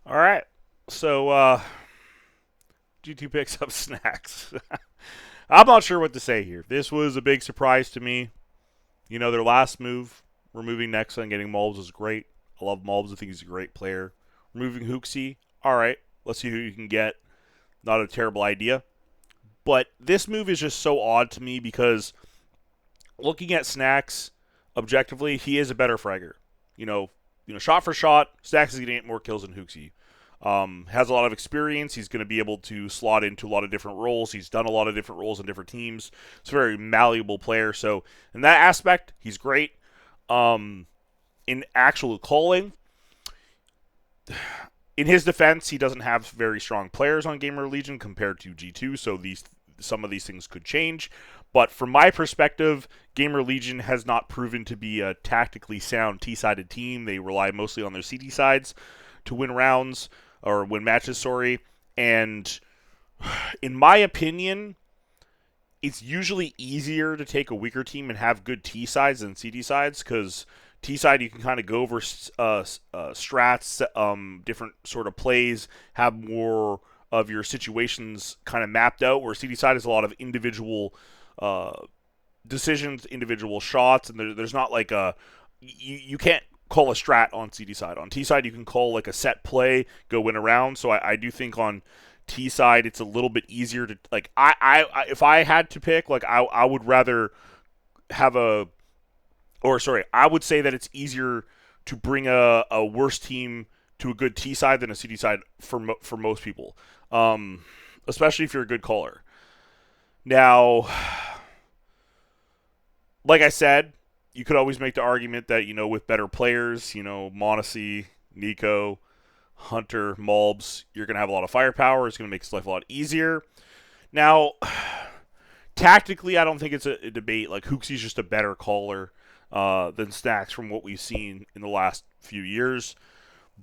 All right. So G2 picks up snacks. I'm not sure what to say here. This was a big surprise to me. Their last move, removing Nexa and getting Mulbs was great. I love Mulbs. I think he's a great player. Removing Hooksy, all right. Let's see who you can get. Not a terrible idea. But this move is just so odd to me because looking at Snacks objectively, he is a better fragger. You know, shot for shot, Snacks is going to get more kills than Hooksy. Has a lot of experience. He's going to be able to slot into a lot of different roles. He's done a lot of different roles in different teams. He's a very malleable player. So in that aspect, he's great. In actual calling, in his defense, he doesn't have very strong players on Gamer Legion compared to G2. So some of these things could change. But from my perspective, Gamer Legion has not proven to be a tactically sound T-sided team. They rely mostly on their CT sides to win rounds or win matches, sorry. And in my opinion, it's usually easier to take a weaker team and have good T sides than CT sides because T side you can kind of go over strats, different sort of plays, have more of your situations kind of mapped out. Where CT side is a lot of individual uh, decisions, individual shots, and there's not like you can't call a strat on CD side. On T side, you can call like a set play, go win a round. So I do think on T side, it's a little bit easier to like. If I had to pick, like I would rather have I would say that it's easier to bring a worse team to a good T side than a CD side for most people, especially if you're a good caller. Now, like I said, you could always make the argument that, with better players, Monacy, Nico, Hunter, Mulbs, you're going to have a lot of firepower. It's going to make his life a lot easier. Now, tactically, I don't think it's a debate. Like, Hooksy's just a better caller than Stacks from what we've seen in the last few years.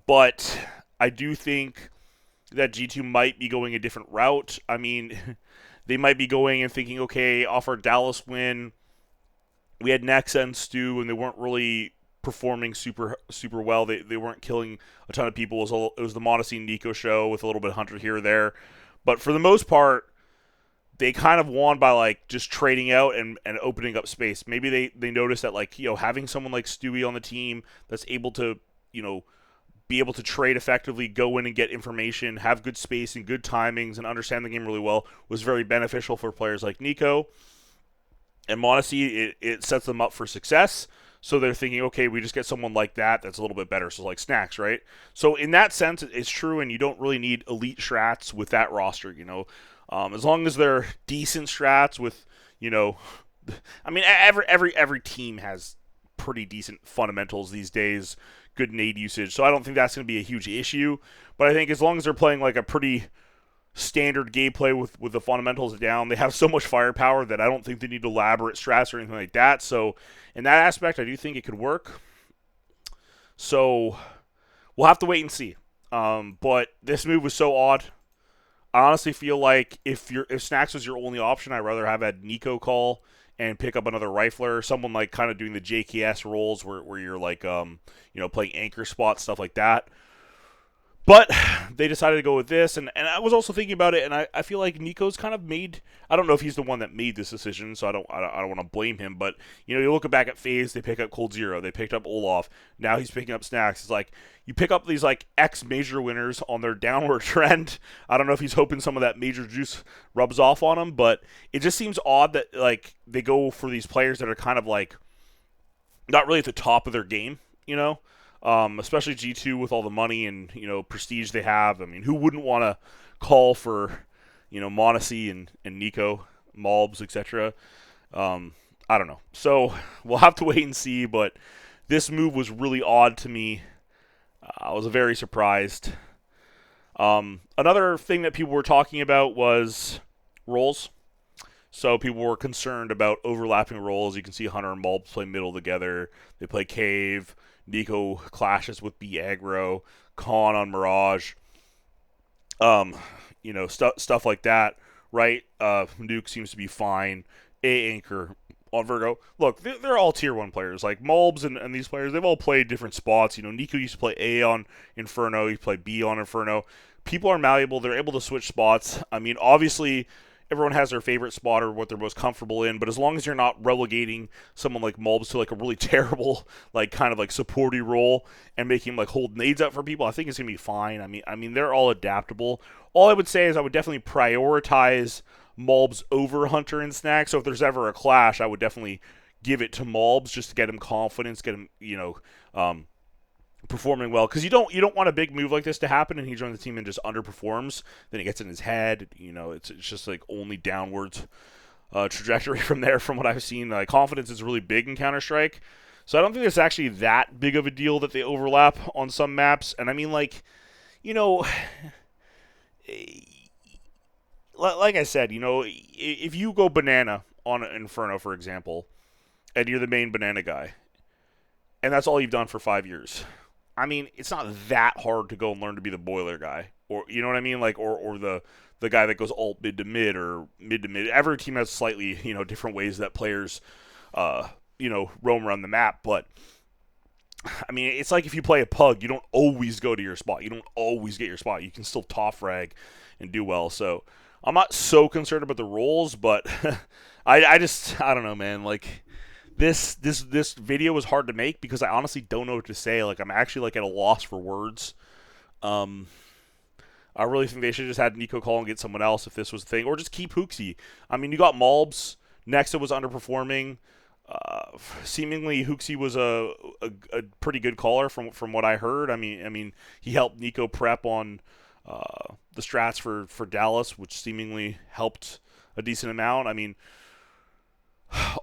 But I do think that G2 might be going a different route. I mean, they might be going and thinking, okay, off our Dallas win, we had Nexa and Stu, and they weren't really performing super well. They weren't killing a ton of people. It was the Monacy and Nico show with a little bit of Hunter here or there. But for the most part, they kind of won by like just trading out and opening up space. Maybe they noticed that like, having someone like Stewie on the team that's able to, be able to trade effectively, go in and get information, have good space and good timings, and understand the game really well was very beneficial for players like Nico. And Monacy, it sets them up for success. So they're thinking, okay, we just get someone like that's a little bit better. So like Snacks, right? So in that sense, it's true, and you don't really need elite strats with that roster, as long as they're decent strats with, I mean, every team has pretty decent fundamentals these days, good nade usage. So I don't think that's going to be a huge issue. But I think as long as they're playing like a pretty standard gameplay with the fundamentals down, they have so much firepower that I don't think they need elaborate strats or anything like that. So in that aspect, I do think it could work. So we'll have to wait and see. But this move was so odd. I honestly feel like if Snacks was your only option, I'd rather have had Nico call and pick up another rifler, someone like kind of doing the JKS roles where you're like playing anchor spots, stuff like that. But they decided to go with this, and I was also thinking about it, and I feel like Nico's kind of made. I don't know if he's the one that made this decision, so I don't want to blame him. But you look back at FaZe, they pick up Cold Zero, they picked up Olaf, now he's picking up Snacks. It's like you pick up these like X major winners on their downward trend. I don't know if he's hoping some of that major juice rubs off on him, but it just seems odd that like they go for these players that are kind of like not really at the top of their game, especially G2 with all the money and prestige they have. I mean, who wouldn't want to call for Monacy and Nico, Mulbs, etc. I don't know. So we'll have to wait and see. But this move was really odd to me. I was very surprised. Another thing that people were talking about was roles. So people were concerned about overlapping roles. You can see Hunter and Mulbs play middle together. They play Cave. Nico clashes with B aggro. Khan on Mirage. Stuff like that, right? Nuke seems to be fine. A anchor on Virgo. Look, they're all tier 1 players. Like Mulbs and these players, they've all played different spots. You know, Nico used to play A on Inferno, he played B on Inferno. People are malleable, they're able to switch spots. I mean, obviously, everyone has their favorite spot or what they're most comfortable in, but as long as you're not relegating someone like Mulbs to like a really terrible, like kind of like supporty role and making him like hold nades up for people, I think it's gonna be fine. I mean, they're all adaptable. All I would say is I would definitely prioritize Mulbs over Hunter and SNAX. So if there's ever a clash, I would definitely give it to Mulbs just to get him confidence, get him, performing well. Because you don't want a big move like this to happen and he joins the team and just underperforms. Then it gets in his head. You know, it's just like only downwards trajectory from there. From what I've seen, confidence is really big in Counter Strike. So I don't think it's actually that big of a deal that they overlap on some maps. And I mean, you know. Like I said, if you go banana on Inferno, for example, and you're the main banana guy, and that's all you've done for 5 years, I mean, it's not that hard to go and learn to be the boiler guy, or you know what I mean, like, or the guy that goes alt mid to mid or mid to mid. Every team has slightly different ways that players roam around the map, but I mean, it's like if you play a pug, you don't always go to your spot. You don't always get your spot. You can still top frag and do well. So I'm not so concerned about the roles, but I don't know, man. Like this video was hard to make because I honestly don't know what to say. Like I'm actually like at a loss for words. I really think they should just had Nico call and get someone else if this was a thing, or just keep Hooksy. I mean, you got Mulbs. Nexa was underperforming. Seemingly Hooksy was a pretty good caller from what I heard. I mean he helped Nico prep on the strats for Dallas, which seemingly helped a decent amount. I mean,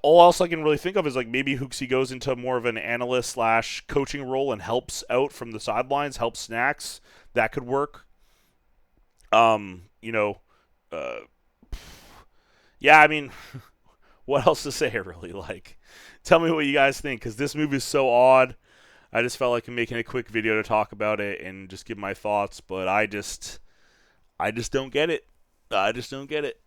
all else I can really think of is like maybe Hooksy goes into more of an analyst slash coaching role and helps out from the sidelines, helps SNAX. That could work. Yeah, I mean, what else to say really? Like, tell me what you guys think, because this movie is so odd. I just felt like making a quick video to talk about it and just give my thoughts, but I just don't get it. I just don't get it.